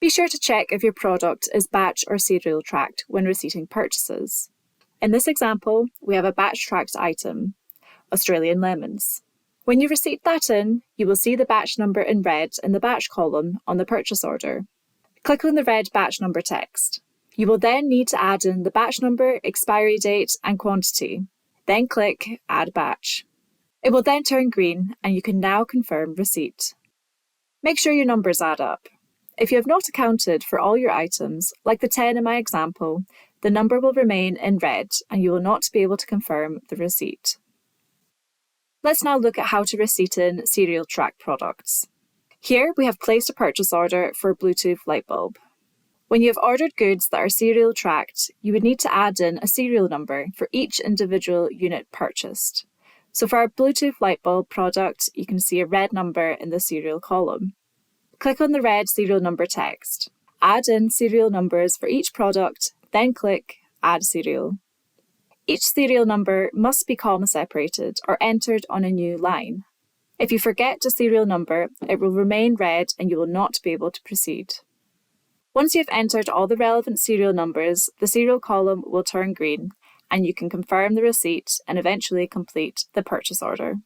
Be sure to check if your product is batch or serial tracked when receipting purchases. In this example, we have a batch tracked item, Australian lemons. When you receipt that in, you will see the batch number in red in the batch column on the purchase order. Click on the red batch number text. You will then need to add in the batch number, expiry date, and quantity. Then click Add Batch. It will then turn green and you can now confirm receipt. Make sure your numbers add up. If you have not accounted for all your items, like the 10 in my example, the number will remain in red and you will not be able to confirm the receipt. Let's now look at how to receipt in serial track products. Here we have placed a purchase order for a Bluetooth light bulb. When you have ordered goods that are serial tracked, you would need to add in a serial number for each individual unit purchased. So for our Bluetooth light bulb product, you can see a red number in the serial column. Click on the red serial number text. Add in serial numbers for each product, then click Add Serial. Each serial number must be comma separated or entered on a new line. If you forget a serial number, it will remain red and you will not be able to proceed. Once you have entered all the relevant serial numbers, the serial column will turn green and you can confirm the receipt and eventually complete the purchase order.